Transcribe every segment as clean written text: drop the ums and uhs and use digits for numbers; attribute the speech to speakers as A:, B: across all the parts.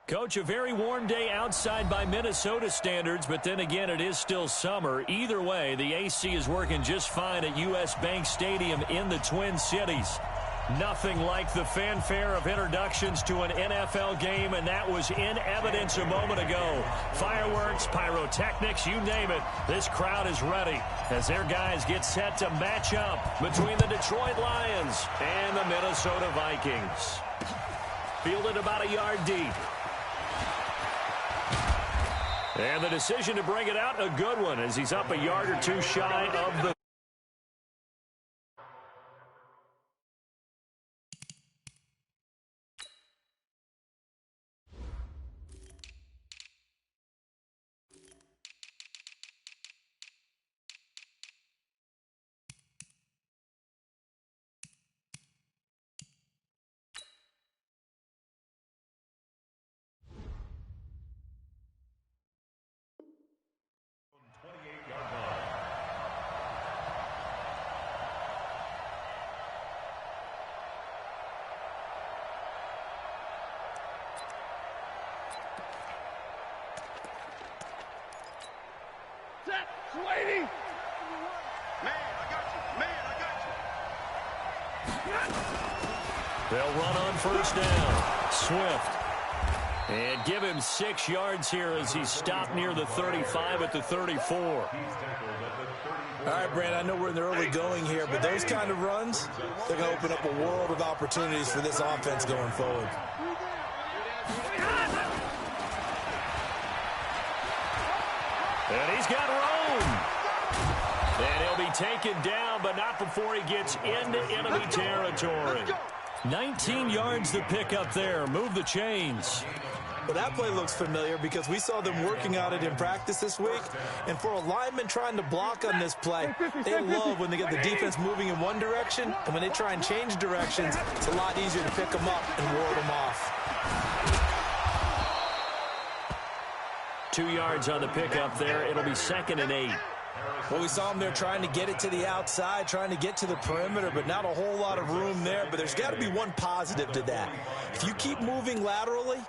A: Coach, a very warm day outside by Minnesota standards, but then again, it is still summer. Either way, the AC is working just fine at U.S. Bank Stadium in the Twin Cities. Nothing like the fanfare of introductions to an NFL game, and that was in evidence a moment ago. Fireworks, pyrotechnics, you name it. This crowd is ready as their guys get set to match up between the Detroit Lions and the Minnesota Vikings. Fielded about a yard deep. And the decision to bring it out, a good one, as he's up a yard or two shy of the
B: Sweetie! Man, I got you.
A: They'll run on first down. Swift. And give him 6 yards here as he's stopped near the 35 at the 34.
C: All right, Brand, I know we're in the early going here, but those kind of runs, they're going to open up a world of opportunities for this offense going forward.
A: And he's got room. And he'll be taken down, but not before he gets into enemy territory. 19 yards to pick up there. Move the chains.
C: Well, that play looks familiar because we saw them working on it in practice this week. And for a lineman trying to block on this play, they love when they get the defense moving in one direction. And when they try and change directions, it's a lot easier to pick them up and ward them off.
A: 2 yards on the pickup there. It'll be 2nd and 8.
C: Well, we saw them there trying to get it to the outside, trying to get to the perimeter, but not a whole lot of room there. But there's got to be one positive to that. If you keep moving laterally,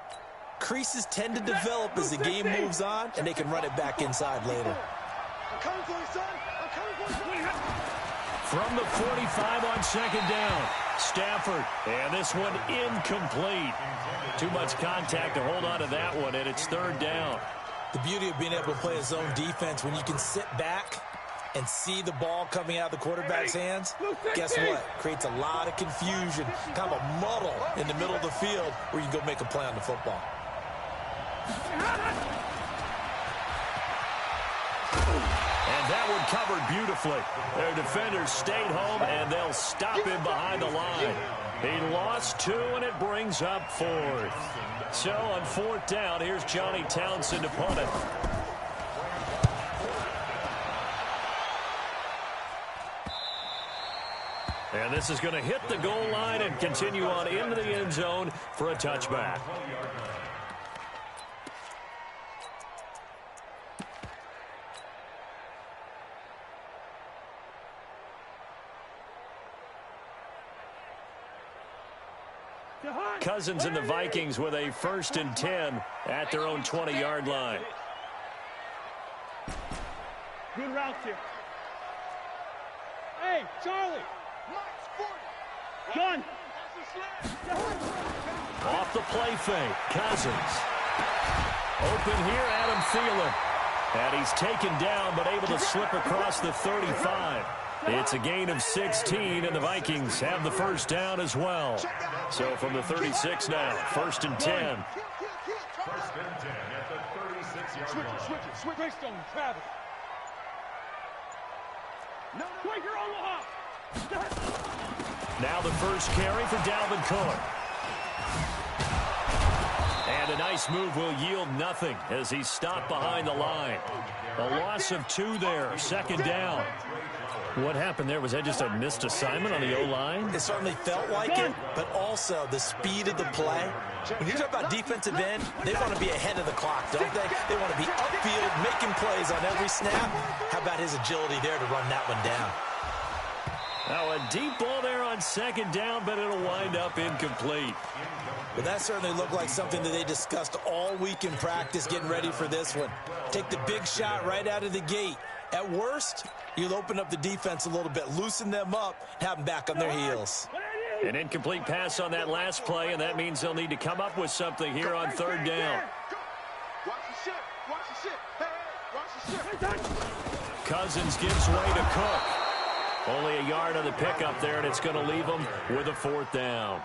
C: creases tend to develop as the game moves on, and they can run it back inside later.
A: From the 45 on 2nd down, Stafford. And this one incomplete. Too much contact to hold on to that one, and it's 3rd down.
C: The beauty of being able to play a zone defense, when you can sit back and see the ball coming out of the quarterback's hands, guess what? Creates a lot of confusion, kind of a muddle in the middle of the field where you can go make a play on the football.
A: And that one covered beautifully. Their defenders stayed home, and they'll stop him behind the line. He lost 2, and it brings up 4th. So on 4th down, here's Johnny Townsend to punt it. And this is going to hit the goal line and continue on into the end zone for a touchback. Cousins and the Vikings with a 1st and 10 at their own 20-yard line.
B: Good routes here. Hey, Charlie. Gun.
A: Off the play fake. Cousins. Open here, Adam Thielen. And he's taken down, but able to slip across the 35. It's a gain of 16, and the Vikings have the 1st down as well. So from the 36 now, 1st and 10.
B: 1st and 10 at the 36-yard line. Switch. Greystone, Travis. Wait, you're on the hop.
A: Now the first carry for Dalvin Cook. And a nice move will yield nothing as he's stopped behind the line. A loss of 2 there, 2nd down. What happened there? Was that just a missed assignment on the O-line?
C: It certainly felt like it, but also the speed of the play. When you talk about defensive end, they want to be ahead of the clock, don't they? They want to be upfield, making plays on every snap. How about his agility there to run that one down?
A: Now a deep ball there on second down, but it'll wind up incomplete.
C: Well, that certainly looked like something that they discussed all week in practice getting ready for this one. Take the big shot right out of the gate. At worst, you'll open up the defense a little bit, loosen them up, have them back on their heels.
A: An incomplete pass on that last play, and that means they'll need to come up with something here on third down. Cousins gives way to Cook. Only a yard on the pickup there, and it's going to leave them with a fourth down.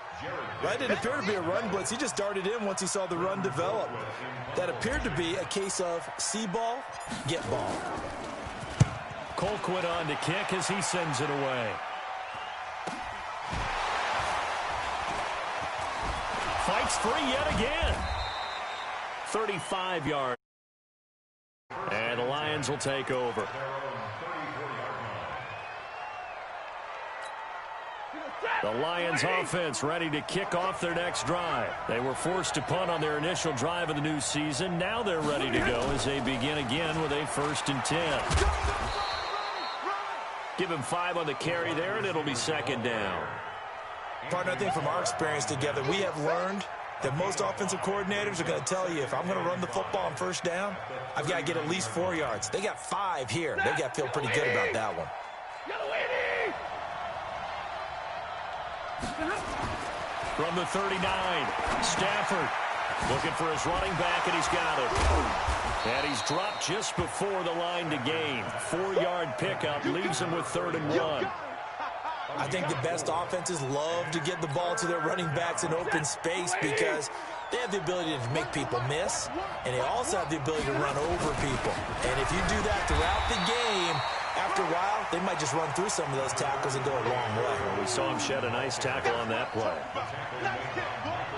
C: Right, it appeared to be a run blitz. He just darted in once he saw the run develop. That appeared to be a case of see ball, get ball.
A: Colquitt on to kick as he sends it away. Fights free yet again. 35 yards. And the Lions will take over. The Lions offense ready to kick off their next drive. They were forced to punt on their initial drive of the new season. Now they're ready to go as they begin again with a 1st and 10. Give him 5 on the carry there, and it'll be second down.
C: Partner, I think from our experience together, we have learned that most offensive coordinators are going to tell you, if I'm going to run the football on first down, I've got to get at least 4 yards. They got 5 here. They got to feel pretty good about that one.
A: From the 39, Stafford looking for his running back, and he's got it. And he's dropped just before the line to gain. 4-yard pickup leaves him with 3rd and 1.
C: I think the best offenses love to get the ball to their running backs in open space because they have the ability to make people miss, and they also have the ability to run over people. And if you do that throughout the game, after a while, they might just run through some of those tackles and go a long way.
A: We saw him shed a nice tackle on that play.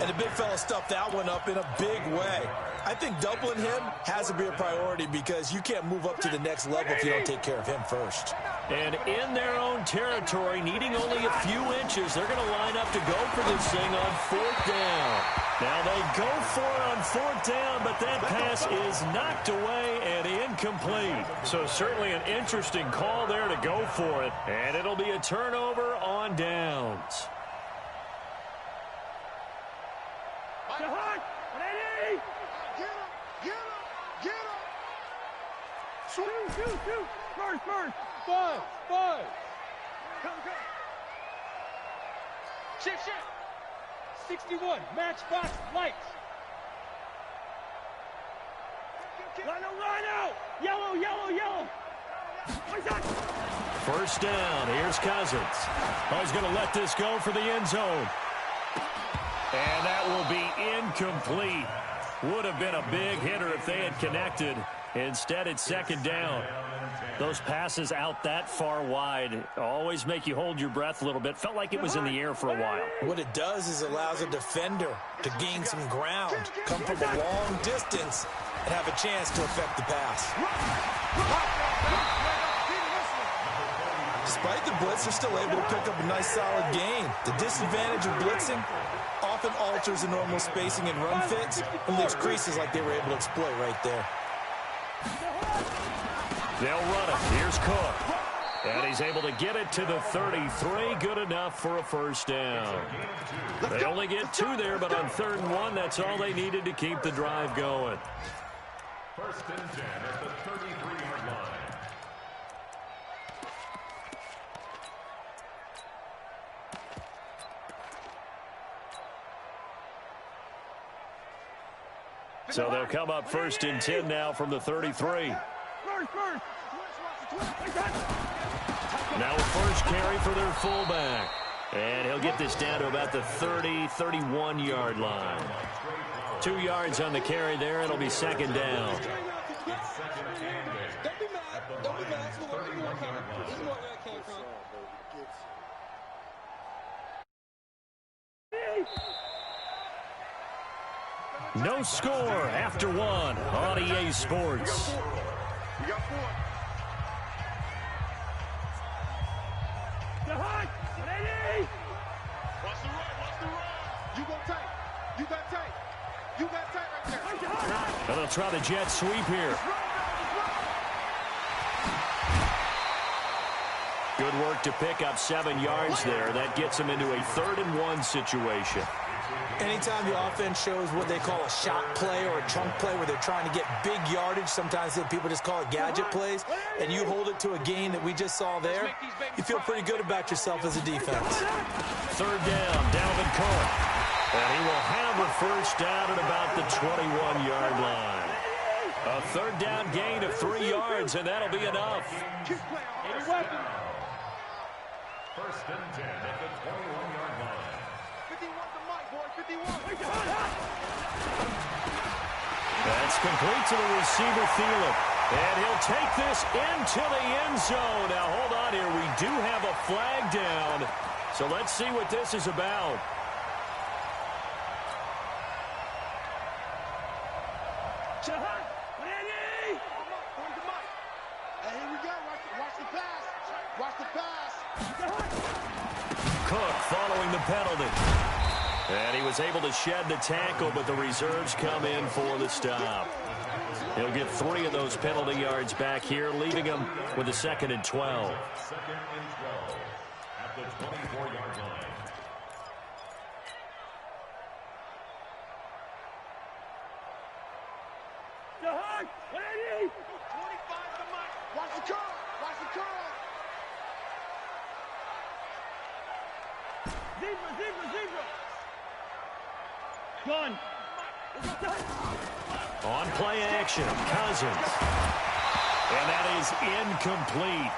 C: And the big fella stuffed that one up in a big way. I think doubling him has to be a priority because you can't move up to the next level if you don't take care of him first.
A: And in their own territory, needing only a few inches, they're going to line up to go for this thing on 4th down. Now they go for it on 4th down, but that pass is knocked away and incomplete. So certainly an interesting call there to go for it. And it'll be a turnover on downs.
D: Shoot. First. 5. Come. Shift. 61. Matchbox lights. Line out. Yellow.
A: First down. Here's Cousins. He's going to let this go for the end zone. And that will be incomplete. Would have been a big hitter if they had connected. Instead, it's second down. Those passes out that far wide always make you hold your breath a little bit. Felt like it was in the air for a while.
C: What it does is allows a defender to gain some ground, come from a long distance, and have a chance to affect the pass. Despite the blitz, they're still able to pick up a nice solid gain. The disadvantage of blitzing often alters the normal spacing and run fits and leaves creases like they were able to exploit right there.
A: They'll run it. Here's Cook. And he's able to get it to the 33. Good enough for a first down. They only get 2 there, but on 3rd and 1, that's all they needed to keep the drive going.
B: 1st and 10 at the 33-yard line.
A: So they'll come up 1st and 10 now from the 33. Now a first carry for their fullback. And he'll get this down to about the 30-31-yard line. 2 yards on the carry there. It'll be second down. No score after 1 on EA Sports. And they'll try the jet sweep here. Good Good work to pick up 7 yards there. That gets them into a 3rd and 1 situation.
C: Anytime the offense shows what they call a shot play or a chunk play where they're trying to get big yardage, sometimes people just call it gadget plays, and you hold it to a gain that we just saw there, you feel pretty good about yourself as a defense.
A: 3rd down, Dalvin Cook. And he will have a first down at about the 21-yard line. A 3rd down gain of 3 yards, and that'll be enough.
B: First and 10 at the 21-yard line.
D: 51 to Mike, boy, 51.
A: That's complete to the receiver, Thielen. And he'll take this into the end zone. Now, hold on here. We do have a flag down. So let's see what this is about.
D: Ready? Hey, here we go. Watch the pass. Watch the pass.
A: Cook following the penalty. And he was able to shed the tackle, but the reserves come in for the stop. He'll get 3 of those penalty yards back here, leaving him with a 2nd and 12.
B: 2nd and 12 at the 24-yard line.
D: Ready? 25 to Mike. Watch the curl. Watch the curl. Zebra. Gun.
A: On play action, Cousins. And that is incomplete.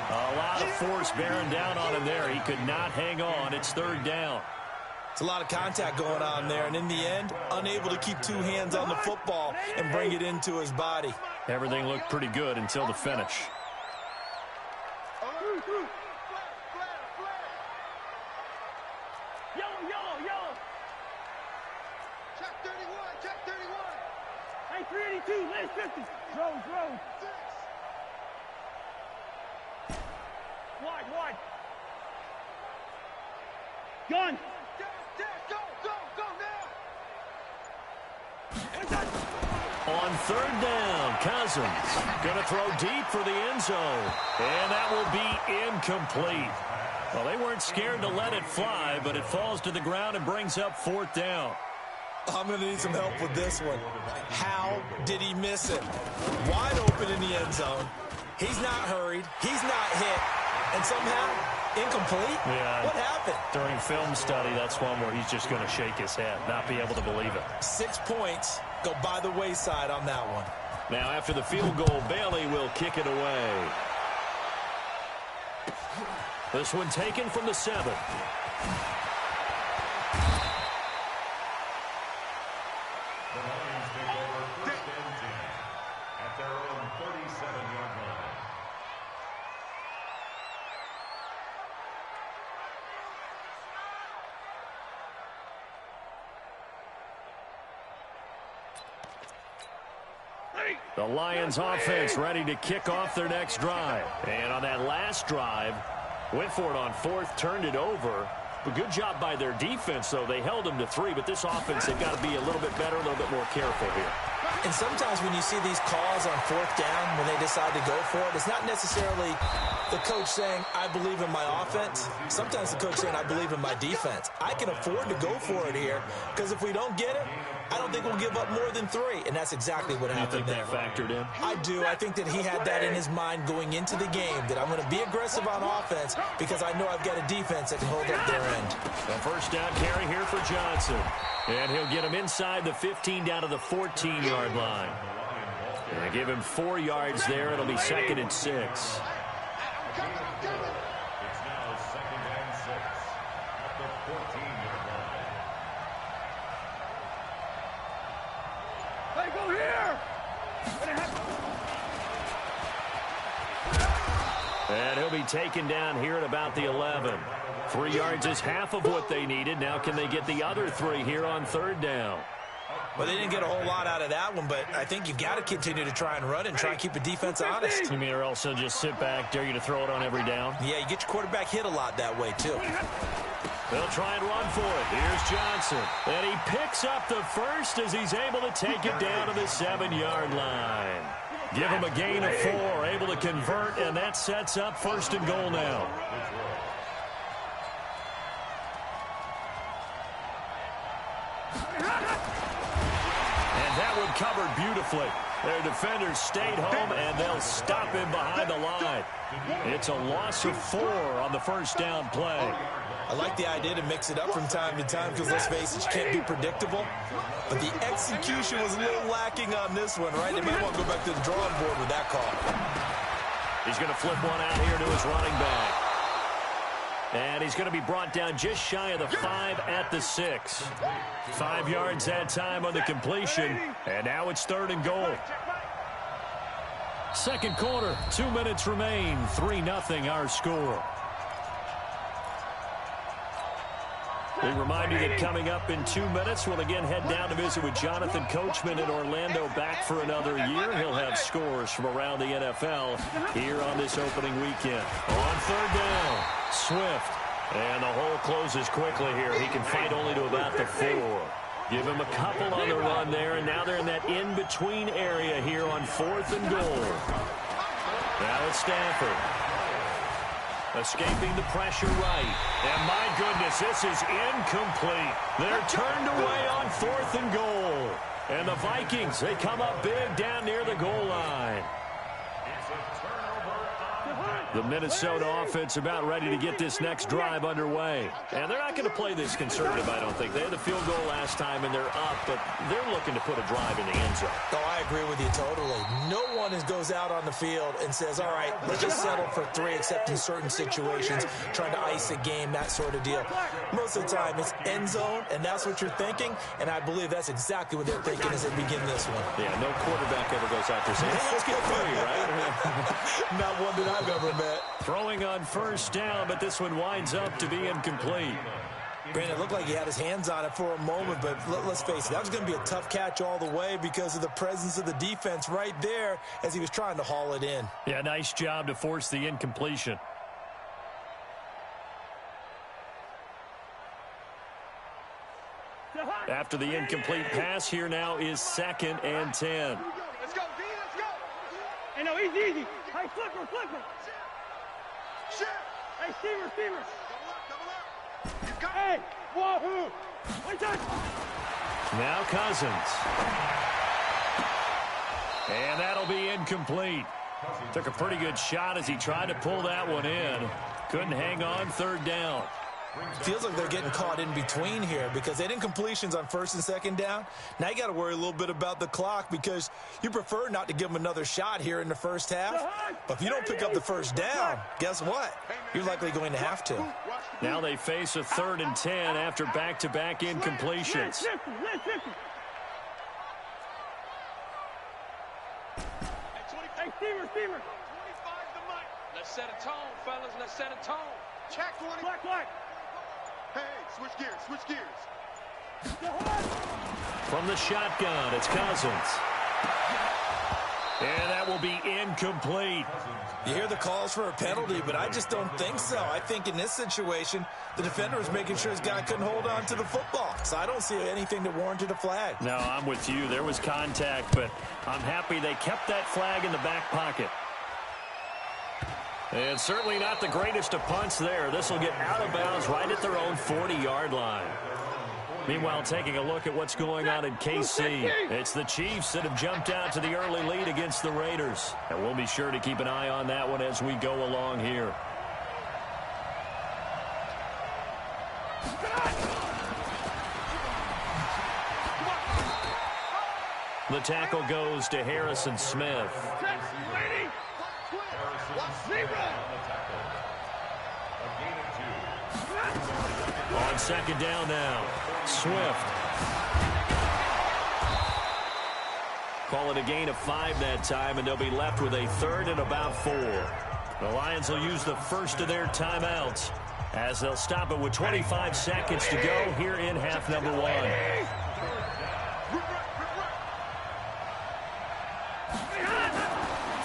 A: A lot of force bearing down on him there. He could not hang on. It's 3rd down.
C: It's a lot of contact going on there, and in the end, unable to keep 2 hands on the football and bring it into his body.
A: Everything looked pretty good until the finish.
D: Yellow. Check 31. Hey, 382, last 50. Rose. Wide. Gun. Go now.
A: On 3rd down, Cousins going to throw deep for the end zone. And that will be incomplete. Well, they weren't scared to let it fly, but it falls to the ground and brings up 4th down.
C: I'm going to need some help with this one. How did he miss it? Wide open in the end zone. He's not hurried. He's not hit. And somehow, incomplete?
A: Yeah.
C: What happened?
A: During film study, that's one where he's just going to shake his head, not be able to believe it.
C: 6 points go by the wayside on that one.
A: Now, after the field goal, Bailey will kick it away. This one taken from the 7.
B: The Lions take over 1st and 10 at their own 37-yard line.
A: The Lions offense ready to kick off their next drive. And on that last drive, went for it on 4th, turned it over. But good job by their defense, though. They held them to 3, but this offense, they've got to be a little bit better, a little bit more careful here.
C: And sometimes when you see these calls on 4th down, when they decide to go for it, it's not necessarily the coach saying, I believe in my offense. Sometimes the coach saying, I believe in my defense. I can afford to go for it here, because if we don't get it, I don't think we'll give up more than 3. And that's exactly what happened there.
A: You think that factored in?
C: I do. I think that he had that in his mind going into the game, that I'm going to be aggressive on offense because I know I've got a defense that can hold up their end.
A: A first down carry here for Johnson. And he'll get him inside the 15 down to the 14-yard line. And give him 4 yards there. It'll be 2nd and 6.
B: It's now 2nd and 6 at the 14-yard line.
D: Hey, go here!
A: And he'll be taken down here at about the 11. 3 yards is half of what they needed. Now can they get the other 3 here on 3rd down?
C: Well, they didn't get a whole lot out of that one, but I think you've got to continue to try and run and try and keep the defense honest.
A: You mean or else they'll just sit back, dare you to throw it on every down?
C: Yeah, you get your quarterback hit a lot that way, too.
A: They'll try and run for it. Here's Johnson. And he picks up the first as he's able to take it down to the 7-yard line. Give him a gain of 4, able to convert, and that sets up 1st and goal now. And that one covered beautifully. Their defenders stayed home, and they'll stop him behind the line. It's a loss of 4 on the 1st down play.
C: I like the idea to mix it up from time to time because, let's face it, you can't be predictable. But the execution was a little lacking on this one, right? They may want to go back to the drawing board with that call.
A: He's going to flip one out here to his running back. And he's going to be brought down just shy of the 5 at the 6. 5 yards that time on the completion. And now it's 3rd and goal. Second quarter, 2 minutes remain. 3-0 our score. We remind you that coming up in 2 minutes, we'll again head down to visit with Jonathan Coachman in Orlando, back for another year. He'll have scores from around the NFL here on this opening weekend. On 3rd down, Swift. And the hole closes quickly here. He can fight only to about the 4. Give him a couple on the run there, and now they're in that in-between area here on 4th and goal. Now it's Stafford. Escaping the pressure right. And my goodness, this is incomplete. They're turned away on 4th and goal. And the Vikings, they come up big down near the goal line. The Minnesota offense about ready to get this next drive underway. And they're not going to play this conservative, I don't think. They had the field goal last time, and they're up, but they're looking to put a drive in the end zone.
C: Oh, I agree with you totally. No one goes out on the field and says, all right, let's just settle for 3, except in certain situations, trying to ice a game, that sort of deal. Most of the time, it's end zone, and that's what you're thinking, and I believe that's exactly what they're thinking as they begin this one.
A: Yeah, no quarterback ever goes out there saying, hey, let's get 3, right?
C: Not one that I've ever met.
A: Throwing on 1st down, but this one winds up to be incomplete.
C: Granted, it looked like he had his hands on it for a moment, but let's face it, that was going to be a tough catch all the way because of the presence of the defense right there as he was trying to haul it in.
A: Yeah, nice job to force the incompletion. After the incomplete pass, here now is 2nd and 10.
D: Let's go, D, let's go. Hey, no, easy. Hey, flipper. Shit. Hey, Steamer. Double up. Hey, wahoo. One touch.
A: Now Cousins. And that'll be incomplete. Took a pretty good shot as he tried to pull that one in. Couldn't hang on, 3rd down.
C: Feels like they're getting caught in between here because they didn't incompletions on 1st and 2nd down. Now you got to worry a little bit about the clock because you prefer not to give them another shot here in the 1st half. But if you don't pick up the 1st down, guess what? You're likely going to have to.
A: Now they face a 3rd and 10 after back-to-back incompletions.
D: Hey, Steamer. 25 the mic. Let's set a tone, fellas. Let's set a tone. Check 20. Black. Hey, switch gears.
A: From the shotgun, it's Cousins. And that will be incomplete.
C: You hear the calls for a penalty, but I just don't think so. I think in this situation, the defender was making sure his guy couldn't hold on to the football. So I don't see anything that warranted a flag.
A: No, I'm with you. There was contact, but I'm happy they kept that flag in the back pocket. And certainly not the greatest of punts there. This will get out of bounds right at their own 40-yard line. Meanwhile, taking a look at what's going on in KC. It's the Chiefs that have jumped out to the early lead against the Raiders. And we'll be sure to keep an eye on that one as we go along here. The tackle goes to Harrison Smith. On 2nd down now, Swift. Call it a gain of 5 that time, and they'll be left with a 3rd and about 4. The Lions will use the first of their timeouts as they'll stop it with 25 seconds to go here in half number 1.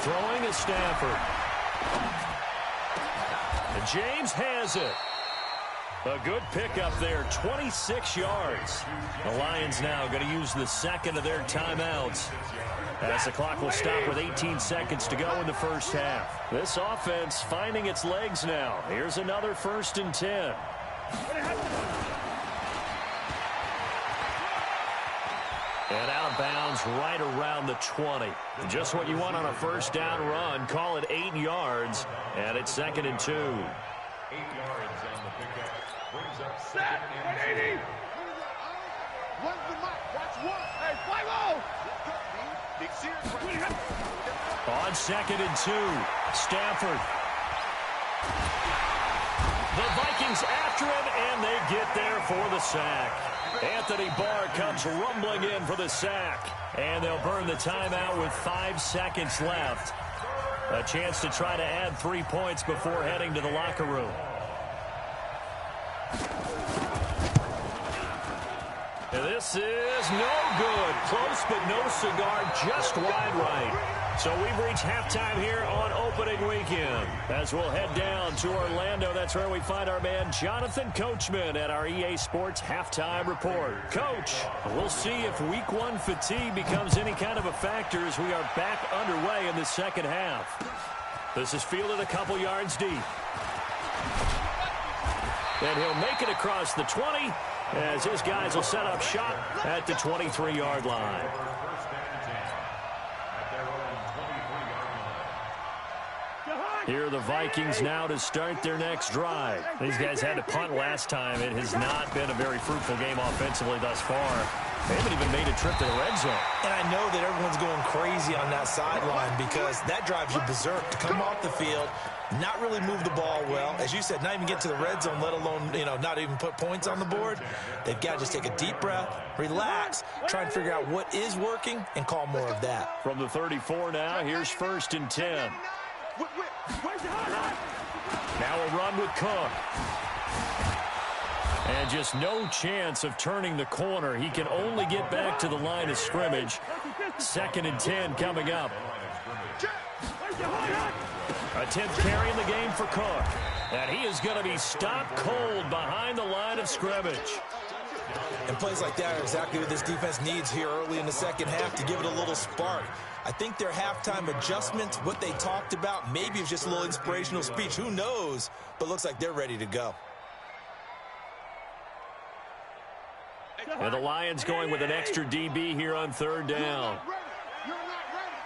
A: Throwing is Stafford. And James has it. A good pickup there, 26 yards. The Lions now going to use the second of their timeouts, as the clock will stop with 18 seconds to go in the first half. This offense finding its legs now. Here's another 1st and 10. And out of bounds right around the 20. Just what you want on a first down run. Call it 8 yards, and it's 2nd and 2.
B: 8 yards on the pickup. Brings up 2nd and 2.
D: Run the mic. Watch one. Hey, 5-0.
A: On 2nd and 2, Stafford. The Vikings after him, and they get there for the sack. Anthony Barr comes rumbling in for the sack. And they'll burn the timeout with 5 seconds left. A chance to try to add 3 points before heading to the locker room. And this is no good. Close, but no cigar, just wide right. So we've reached halftime here on opening weekend. As we'll head down to Orlando, that's where we find our man Jonathan Coachman at our EA Sports Halftime Report. Coach, we'll see if Week 1 fatigue becomes any kind of a factor as we are back underway in the second half. This is fielded a couple yards deep. And he'll make it across the 20 as his guys will set up shop at the 23-yard line. Here are the Vikings now to start their next drive. These guys had to punt last time. It has not been a very fruitful game offensively thus far. They haven't even made a trip to the red zone.
C: And I know that everyone's going crazy on that sideline because that drives you berserk to come off the field, not really move the ball well. As you said, not even get to the red zone, let alone, not even put points on the board. They've got to just take a deep breath, relax, try and figure out what is working, and call more of that.
A: From the 34 now, here's 1st and 10. Now a run with Cook. And just no chance of turning the corner. He can only get back to the line of scrimmage. 2nd and 10 coming up. A 10th carry in the game for Cook. And he is going to be stopped cold behind the line of scrimmage.
C: And plays like that are exactly what this defense needs here early in the second half to give it a little spark. I think their halftime adjustments, what they talked about, maybe it's just a little inspirational speech. Who knows? But looks like they're ready to go.
A: And the Lions going with an extra DB here on 3rd down.
D: You're not ready.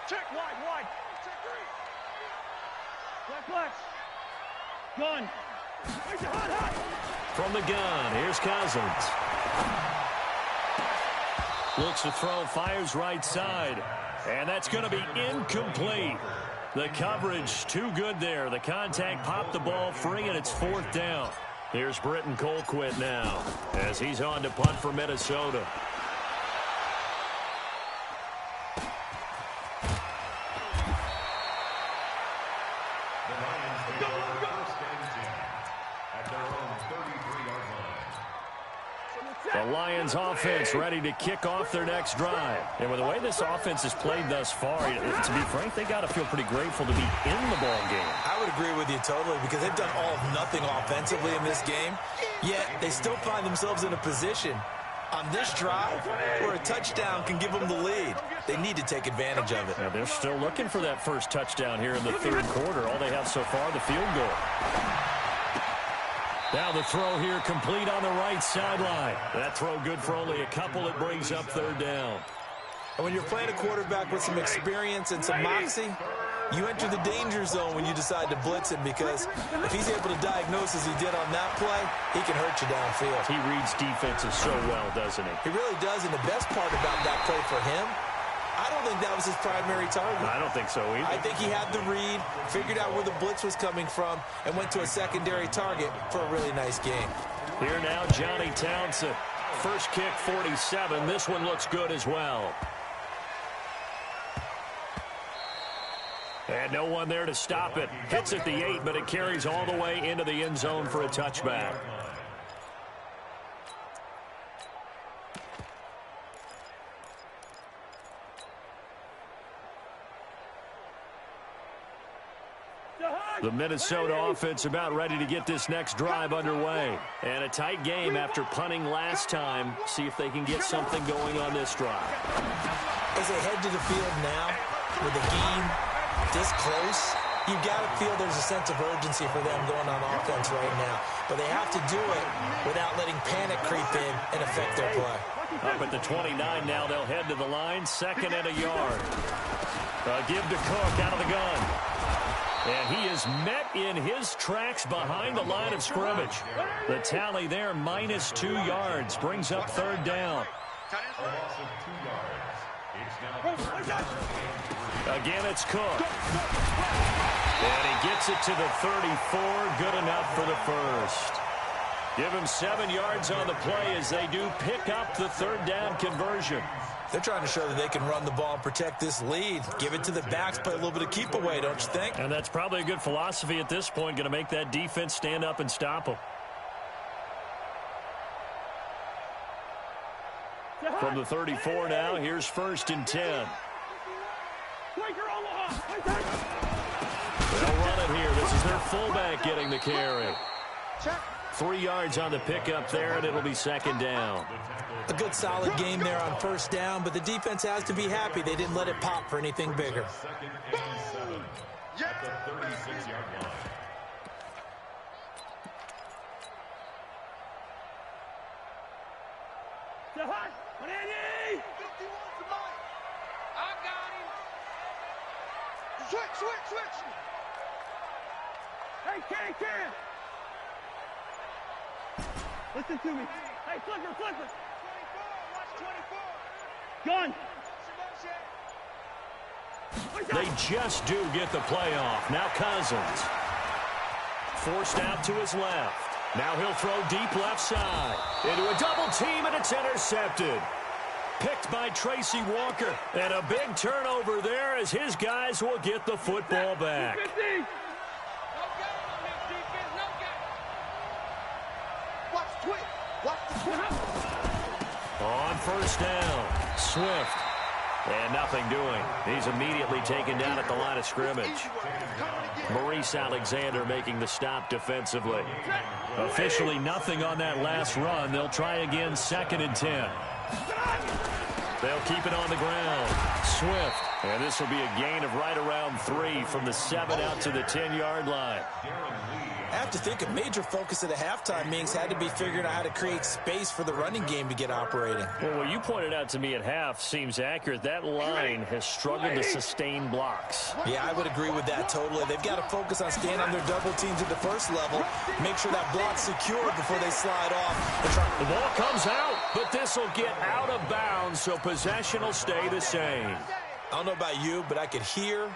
D: Check wide. Check 3. Flex. Gun.
A: From the gun, here's Cousins. Looks to throw, fires right side. And that's going to be incomplete. The coverage too good there. The contact popped the ball free, and it's 4th down. Here's Britton Colquitt now as he's on to punt for Minnesota. The Lions offense ready to kick off their next drive. And with the way this offense has played thus far, to be frank, they got to feel pretty grateful to be in the ball game.
C: I would agree with you totally because they've done all of nothing offensively in this game, yet they still find themselves in a position on this drive where a touchdown can give them the lead. They need to take advantage of it.
A: Now they're still looking for that first touchdown here in the 3rd quarter. All they have so far, the field goal. Now the throw here complete on the right sideline. That throw good for only a couple. It brings up 3rd down.
C: And when you're playing a quarterback with some experience and some moxie, you enter the danger zone when you decide to blitz him because if he's able to diagnose as he did on that play, he can hurt you downfield.
A: He reads defenses so well, doesn't he?
C: He really does, and the best part about that play for him, I don't think that was his primary target.
A: I don't think so either.
C: I think he had the read, figured out where the blitz was coming from, and went to a secondary target for a really nice game.
A: Here now, Johnny Townsend. First kick, 47. This one looks good as well. And no one there to stop it. Hits at the 8, but it carries all the way into the end zone for a touchback. The Minnesota offense about ready to get this next drive underway. And a tight game after punting last time. See if they can get something going on this drive.
C: As they head to the field now, with the game this close, you've got to feel there's a sense of urgency for them going on offense right now. But they have to do it without letting panic creep in and affect their play.
A: Up at the 29 now, they'll head to the line, 2nd and a yard. Give to Cook out of the gun. And he is met in his tracks behind the line of scrimmage. The tally there, -2 yards, brings up 3rd down. Again, it's Cook. And he gets it to the 34, good enough for the first. Give him 7 yards on the play as they do pick up the 3rd down conversion.
C: They're trying to show that they can run the ball and protect this lead. Give it to the backs, play a little bit of keep away, don't you think?
A: And that's probably a good philosophy at this point, going to make that defense stand up and stop them. From the 34 now, here's 1st and 10. They'll run it here. This is their fullback getting the carry. 3 yards on the pickup there, and it'll be 2nd down.
C: A good solid game there on 1st down, but the defense has to be happy they didn't let it pop for anything bigger.
B: 2nd and 7 at the 36-yard line.
D: Switch. Hey, Ken. Listen to me. Hey, flipper. 24, watch 24. Gun.
A: They just do get the play off. Now Cousins. Forced out to his left. Now he'll throw deep left side. Into a double team, and it's intercepted. Picked by Tracy Walker. And a big turnover there as his guys will get the football back. On 1st down, Swift. And nothing doing. He's immediately taken down at the line of scrimmage. Maurice Alexander making the stop defensively. Officially nothing on that last run. They'll try again, 2nd and 10. They'll keep it on the ground. Swift. And this will be a gain of right around 3 from the 7 out to the 10-yard line.
C: I have to think a major focus at the halftime meetings had to be figuring out how to create space for the running game to get operating.
A: Well, what you pointed out to me at half seems accurate. That line has struggled to sustain blocks.
C: Yeah, I would agree with that totally. They've got to focus on staying on their double teams at the first level, make sure that block's secure before they slide off.
A: The ball comes out, but this will get out of bounds, so possession will stay the same.
C: I don't know about you, but I could hear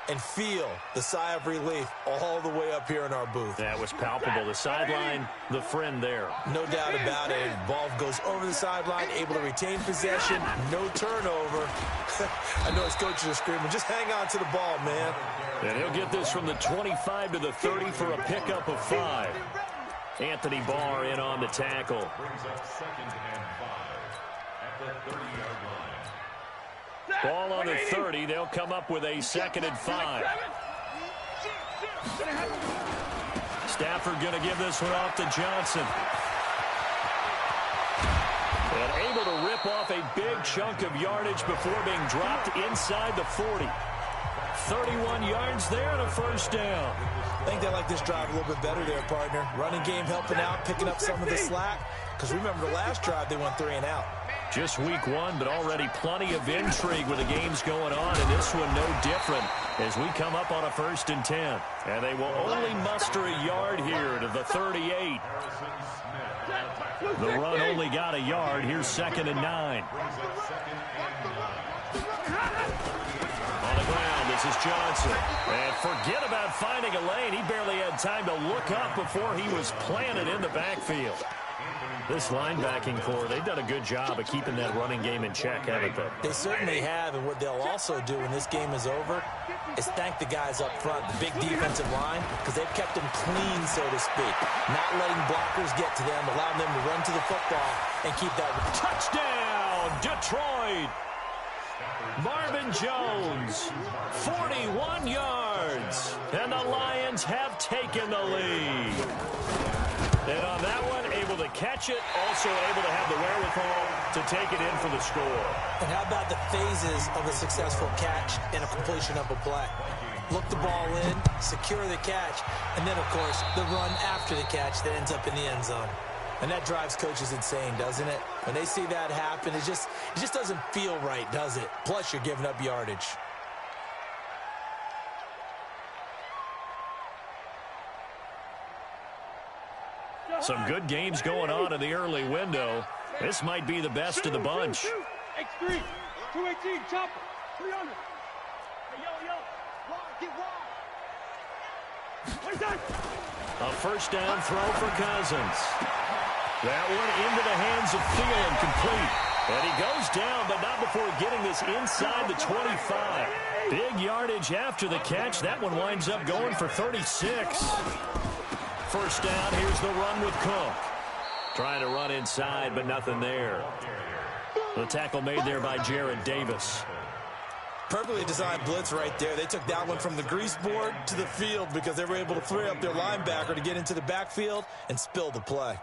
C: and feel the sigh of relief all the way up here in our booth.
A: That was palpable. The sideline, the friend there.
C: No doubt about it. Ball goes over the sideline, able to retain possession, no turnover. I know his coaches are screaming, just hang on to the ball, man.
A: And he'll get this from the 25 to the 30 for a pickup of 5. Anthony Barr in on the tackle.
B: Brings up 2nd and 5 at the 30-yard line.
A: Ball on the 30. They'll come up with a 2nd and 5. Stafford going to give this one off to Johnson. And able to rip off a big chunk of yardage before being dropped inside the 40. 31 yards there and a 1st down.
C: I think they like this drive a little bit better there, partner. Running game helping out, picking up some of the slack. Because remember, the last drive they went 3 and out.
A: Just week 1, but already plenty of intrigue with the games going on, and this one no different as we come up on a 1st and 10. And they will only muster a yard here to the 38. The run only got a yard. Here's 2nd and 9. On the ground, this is Johnson. And forget about finding a lane. He barely had time to look up before he was planted in the backfield. This linebacking core, they've done a good job of keeping that running game in check, haven't they?
C: They certainly have, and what they'll also do when this game is over is thank the guys up front, the big defensive line, because they've kept them clean, so to speak. Not letting blockers get to them, allowing them to run to the football and keep that.
A: Touchdown, Detroit! Marvin Jones, 41 yards. And the Lions have taken the lead. And on that one, able to catch it, also able to have the wherewithal to take it in for the score.
C: And how about the phases of a successful catch and a completion of a play? Look the ball in, secure the catch, and then, of course, the run after the catch that ends up in the end zone. And that drives coaches insane, doesn't it? When they see that happen, it just doesn't feel right, does it? Plus, you're giving up yardage.
A: Some good games going on in the early window. This might be the best of the bunch.
D: X3, 218, chopper, 300. Hey, yo, wide, get wide. What's that?
A: A first down throw for Cousins. That one into the hands of Thielen, complete. And he goes down, but not before getting this inside the 25. Big yardage after the catch. That one winds up going for 36. First down, here's the run with Cook. Trying to run inside, but nothing there. The tackle made there by Jared Davis.
C: Perfectly designed blitz right there. They took that one from the grease board to the field because they were able to free up their linebacker to get into the backfield and spill the play.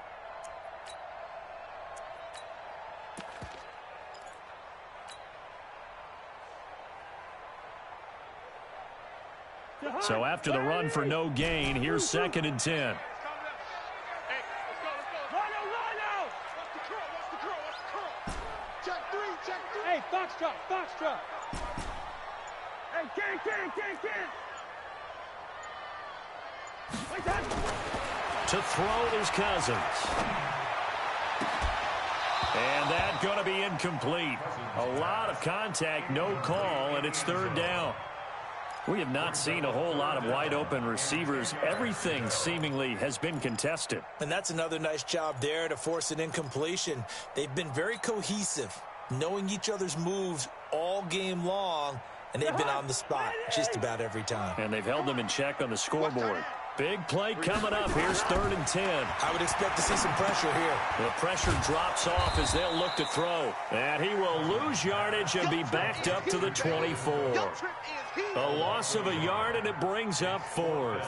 A: So after the run for no gain, here's 2nd and 10.
D: Hey, Foxtrot. Hey, can. Wait, that.
A: To throw is Cousins. And that's going to be incomplete. A lot of contact, no call, and it's 3rd down. We have not seen a whole lot of wide-open receivers. Everything seemingly has been contested.
C: And that's another nice job there to force an incompletion. They've been very cohesive, knowing each other's moves all game long, and they've been on the spot just about every time.
A: And they've held them in check on the scoreboard. Big play coming up. Here's 3rd and 10.
C: I would expect to see some pressure here.
A: The pressure drops off as they'll look to throw. And he will lose yardage and be backed up to the 24. A loss of a yard, and it brings up 4th.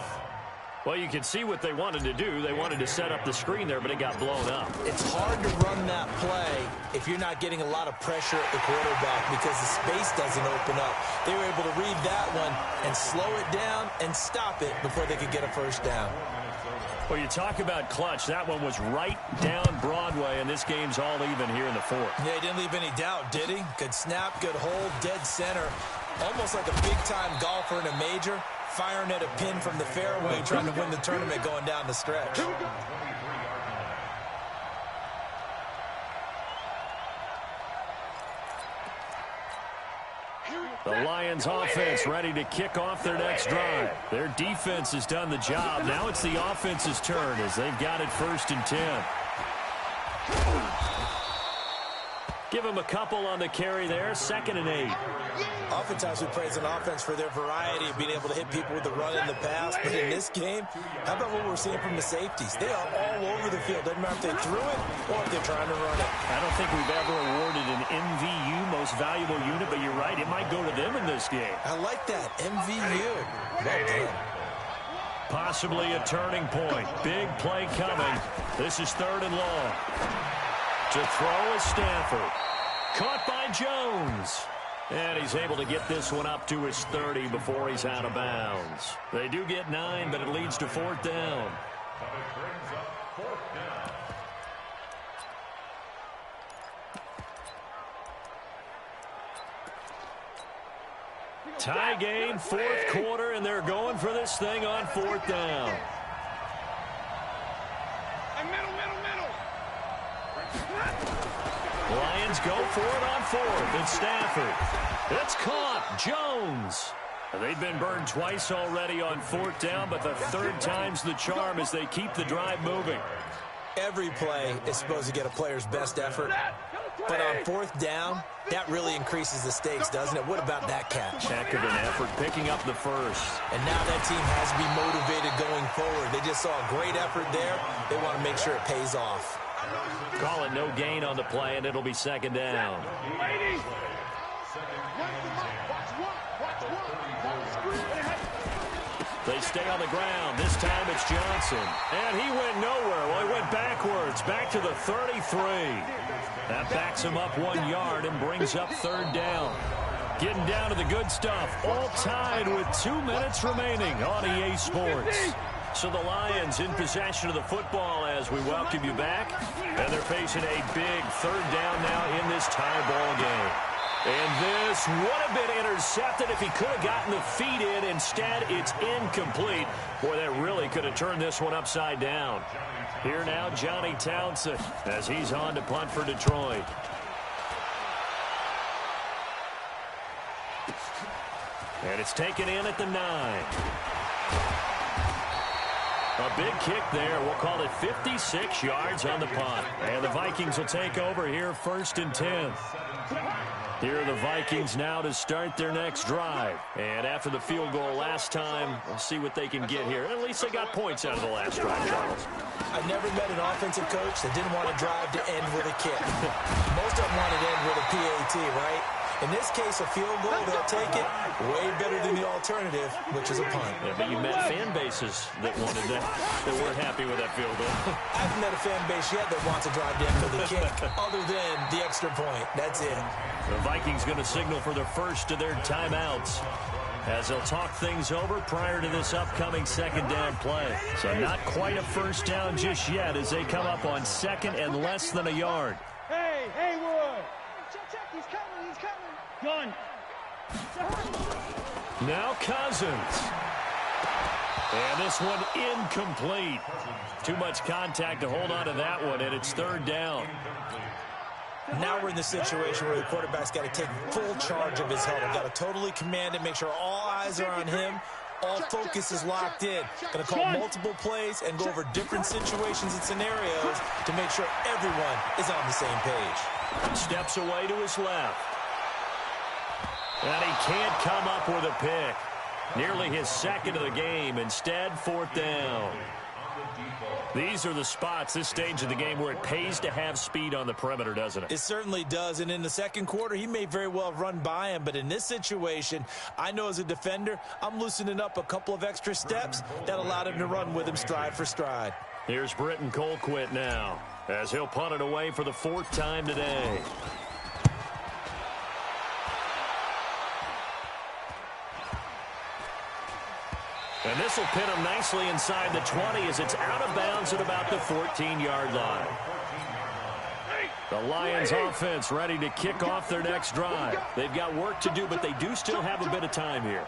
A: Well, you can see what they wanted to do. They wanted to set up the screen there, but it got blown up.
C: It's hard to run that play if you're not getting a lot of pressure at the quarterback because the space doesn't open up. They were able to read that one and slow it down and stop it before they could get a first down.
A: Well, you talk about clutch. That one was right down Broadway, and this game's all even here in the 4th.
C: Yeah, he didn't leave any doubt, did he? Good snap, good hold, dead center. Almost like a big-time golfer in a major, firing at a pin from the fairway, trying to win the tournament going down the stretch.
A: The Lions offense ready to kick off their next drive. Their defense has done the job. Now it's the offense's turn as they've got it 1st and 10. Give them a couple on the carry there. 2nd and 8.
C: Oftentimes we praise an offense for their variety of being able to hit people with the run and the pass. But in this game, how about what we're seeing from the safeties? They are all over the field. Doesn't matter if they threw it or if they're trying to run it.
A: I don't think we've ever awarded an MVU, most valuable unit, but you're right. It might go to them in this game.
C: I like that. MVU. Well done.
A: Possibly a turning point. Big play coming. This is 3rd and long. To throw is Stafford. Caught by Jones. And he's able to get this one up to his 30 before he's out of bounds. They do get 9, but it leads to 4th down. Tie game, 4th quarter, and they're going for this thing on 4th down. Lions go for it on 4th. It's Stafford. It's caught. Jones. They've been burned twice already on 4th down, but the 3rd time's the charm as they keep the drive moving.
C: Every play is supposed to get a player's best effort. But on 4th down, that really increases the stakes, doesn't it? What about that catch?
A: Heck of an effort, picking up the first.
C: And now that team has to be motivated going forward. They just saw a great effort there. They want to make sure it pays off.
A: Call it no gain on the play, and it'll be 2nd down. They stay on the ground. This time it's Johnson. And he went nowhere. Well, he went backwards, back to the 33. That backs him up 1 yard and brings up third down. Getting down to the good stuff. All tied with 2 minutes remaining on EA Sports. So the Lions in possession of the football as we welcome you back. And they're facing a big third down now in this tie ball game. And this would have been intercepted if he could have gotten the feet in. Instead, it's incomplete. Boy, that really could have turned this one upside down. Here now, Johnny Townsend as he's on to punt for Detroit. And it's taken in at the 9. A big kick there. We'll call it 56 yards on the punt. And the Vikings will take over here 1st and 10. Here are the Vikings now to start their next drive. And after the field goal last time, we'll see what they can get here. At least they got points out of the last drive, Charles.
C: I never met an offensive coach that didn't want to drive to end with a kick. Most of them wanted to end with a PAT, right? In this case, a field goal, they'll take it. Way better than the alternative, which is a punt.
A: Yeah, but you met fan bases that wanted that weren't happy with that field goal.
C: I haven't met a fan base yet that wants to drive down with a kick, other than the extra point. That's it.
A: The Vikings going to signal for the first of their timeouts as they'll talk things over prior to this upcoming second down play. So not quite a first down just yet as they come up on second and less than a yard.
D: Hey, Haywood! Check, he's coming. Gun.
A: Now Cousins. And this one incomplete. Too much contact to hold on to that one, and it's third down.
C: Now we're in the situation where the quarterback's got to take full charge of his huddle. Got to totally command it, make sure all eyes are on him. All focus is locked in. Going to call multiple plays and go over different situations and scenarios to make sure everyone is on the same page.
A: Steps away to his left. And he can't come up with a pick. Nearly his second of the game. Instead, fourth down. These are the spots, this stage of the game, where it pays to have speed on the perimeter, doesn't it?
C: It certainly does, and in the second quarter, he may very well run by him, but in this situation, I know as a defender, I'm loosening up a couple of extra steps that allowed him to run with him stride for stride.
A: Here's Britton Colquitt now, as he'll punt it away for the 4th time today. And this will pin him nicely inside the 20 as it's out of bounds at about the 14-yard line. The Lions offense ready to kick off their next drive. They've got work to do, but they do still have a bit of time here.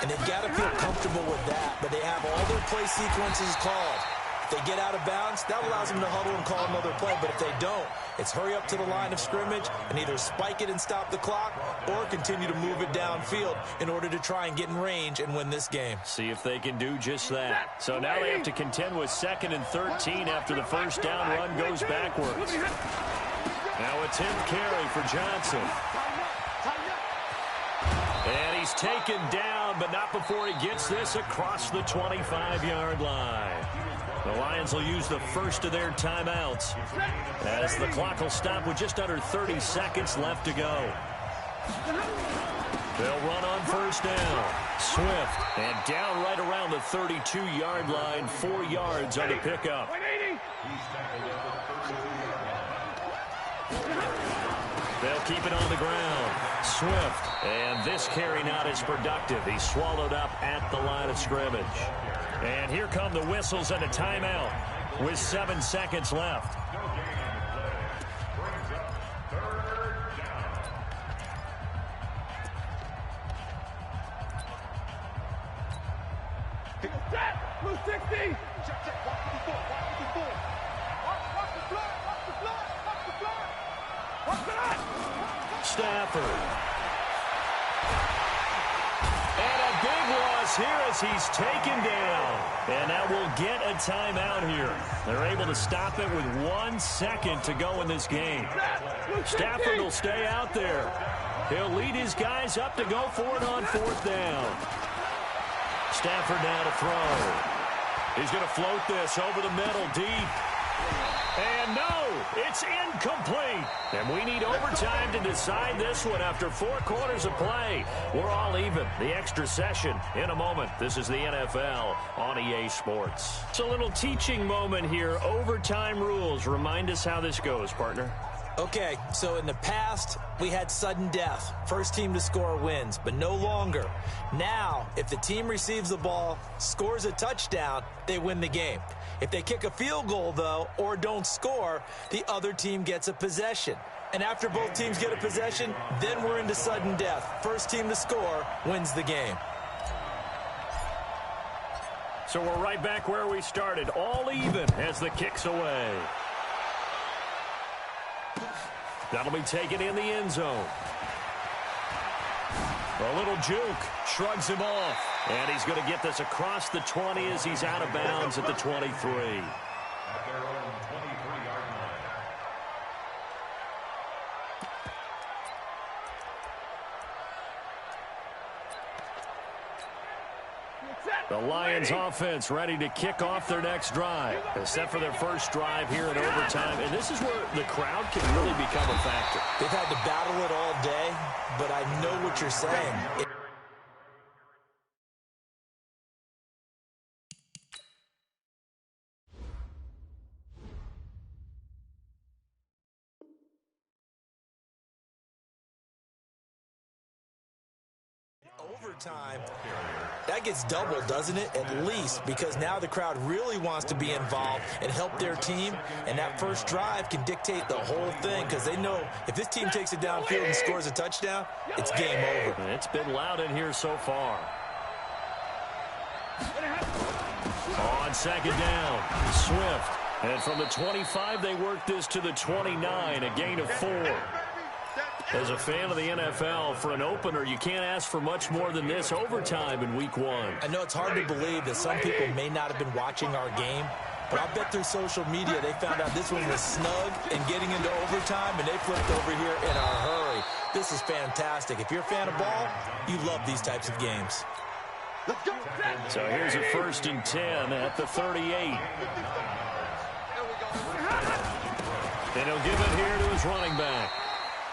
C: And they've got to feel comfortable with that, but they have all their play sequences called. If they get out of bounds, that allows them to huddle and call another play. But if they don't, it's hurry up to the line of scrimmage and either spike it and stop the clock or continue to move it downfield in order to try and get in range and win this game.
A: See if they can do just that. So now they have to contend with 2nd and 13 after the first down run goes backwards. Now a 10th carry for Johnson. And he's taken down, but not before he gets this across the 25-yard line. The Lions will use the first of their timeouts as the clock will stop with just under 30 seconds left to go. They'll run on first down. Swift, and down right around the 32-yard line, 4 yards on the pickup. They'll keep it on the ground. Swift, and this carry not as productive. He's swallowed up at the line of scrimmage. And here come the whistles and a timeout with 7 seconds left.
D: Blue 60! Watch the blood!
A: Stafford. And a big loss here as he's taken down. And that will get a timeout here. They're able to stop it with 1 second to go in this game. Stafford will stay out there. He'll lead his guys up to go for it on 4th down. Stafford now to throw. He's going to float this over the middle deep. And no, It's incomplete. And we need overtime to decide this one after 4 quarters of play. We're all even. The extra session in a moment. This is the NFL on EA Sports. It's a little teaching moment here. Overtime rules. Remind us how this goes, partner.
C: Okay, so in the past, we had sudden death. First team to score wins, but no longer. Now, if the team receives the ball, scores a touchdown, they win the game. If they kick a field goal, though, or don't score, the other team gets a possession. And after both teams get a possession, then we're into sudden death. First team to score wins the game.
A: So we're right back where we started, all even as the kick's away. That'll be taken in the end zone. A little juke, shrugs him off. And he's going to get this across the 20 as he's out of bounds at the 23.
B: At their own 23-yard line.
A: The Lions offense ready to kick off their next drive, except for their first drive here in overtime. And this is where the crowd can really become a factor.
C: They've had to battle it all day, but I know what you're saying. Overtime, that gets doubled, doesn't it? At least, because now the crowd really wants to be involved and help their team, and that first drive can dictate the whole thing, because they know if this team takes it downfield and scores a touchdown, it's game over.
A: It's been loud in here so far. On second down, Swift. And from the 25, they work this to the 29, a gain of 4. As a fan of the NFL, for an opener, you can't ask for much more than this overtime in Week 1.
C: I know it's hard to believe that some people may not have been watching our game, but I bet through social media they found out this one was snug and getting into overtime, and they flipped over here in a hurry. This is fantastic. If you're a fan of ball, you love these types of games.
A: So here's a 1st and 10 at the 38. And he'll give it here to his running back.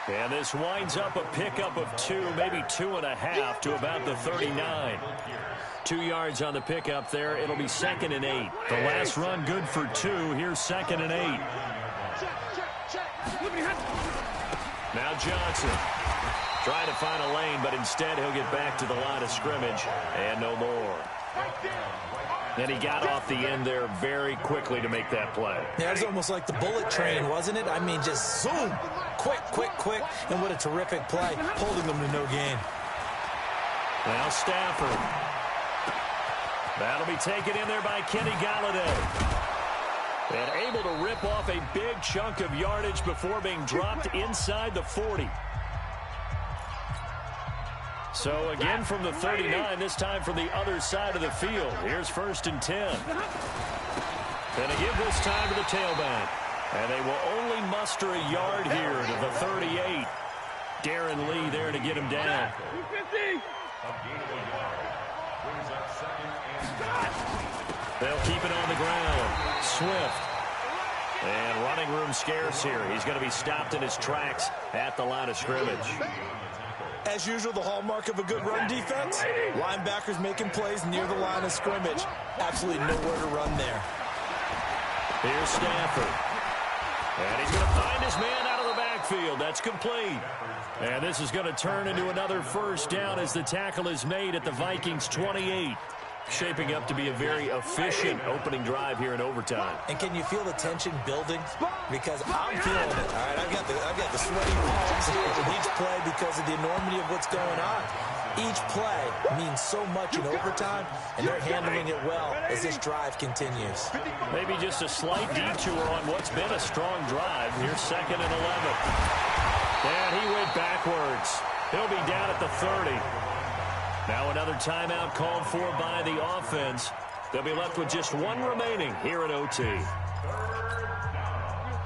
A: And this winds up a pickup of 2, maybe 2.5 to about the 39. 2 yards on the pickup there. It'll be 2nd and 8. The last run good for 2. Here's 2nd and 8. Now Johnson trying to find a lane, but instead he'll get back to the line of scrimmage and no more. And he got off the end there very quickly to make that play.
C: Yeah, it was almost like the bullet train, wasn't it? I mean, just zoom, quick, and what a terrific play, holding them to no gain.
A: Now Stafford. That'll be taken in there by Kenny Golladay. And able to rip off a big chunk of yardage before being dropped inside the 40. So again from the 39, this time from the other side of the field. Here's 1st and 10. And they give this time to the tailback. And they will only muster a yard here to the 38. Darren Lee there to get him down. They'll keep it on the ground. Swift. And running room scarce here. He's going to be stopped in his tracks at the line of scrimmage.
C: As usual, the hallmark of a good run defense, linebackers making plays near the line of scrimmage. Absolutely nowhere to run there.
A: Here's Stafford. And he's going to find his man out of the backfield. That's complete. And this is going to turn into another 1st down as the tackle is made at the Vikings 28. Shaping up to be a very efficient opening drive here in overtime.
C: And can you feel the tension building? Because I'm feeling it. All right, I've got the sweaty palms with each play because of the enormity of what's going on. Each play means so much in overtime, and they're handling it well as this drive continues.
A: Maybe just a slight detour on what's been a strong drive. Here's 2nd and 11. And he went backwards. He'll be down at the 30. Now another timeout called for by the offense. They'll be left with just 1 remaining here at OT.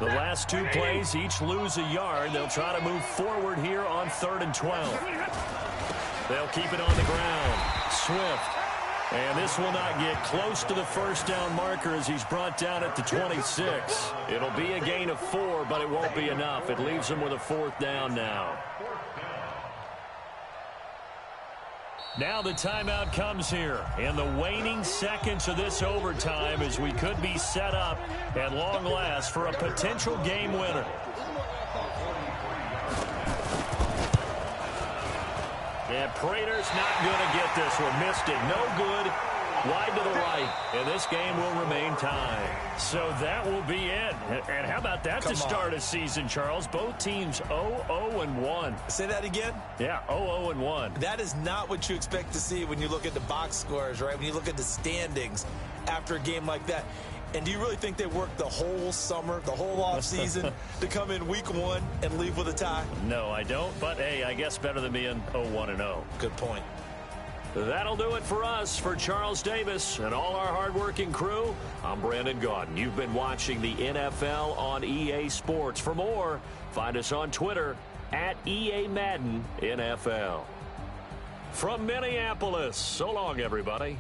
A: The last 2 plays each lose a yard. They'll try to move forward here on 3rd and 12. They'll keep it on the ground. Swift. And this will not get close to the first down marker as he's brought down at the 26. It'll be a gain of 4, but it won't be enough. It leaves him with a 4th down now. Now the timeout comes here in the waning seconds of this overtime as we could be set up at long last for a potential game winner. And Prater's not going to get this one. Missed it. No good. Wide to the right. And this game will remain tied. So that will be it. And how about that to start a season, Charles? Both teams 0-0-1.
C: Say that again?
A: Yeah, 0-0-1.
C: That is not what you expect to see when you look at the box scores, right? When you look at the standings after a game like that. And do you really think they worked the whole summer, the whole offseason to come in week 1 and leave with a tie?
A: No, I don't. But, hey, I guess better than being 0-1-0.
C: Good point.
A: That'll do it for us. For Charles Davis and all our hardworking crew, I'm Brandon Gaudin. You've been watching the NFL on EA Sports. For more, find us on Twitter at EA Madden NFL. From Minneapolis, so long, everybody.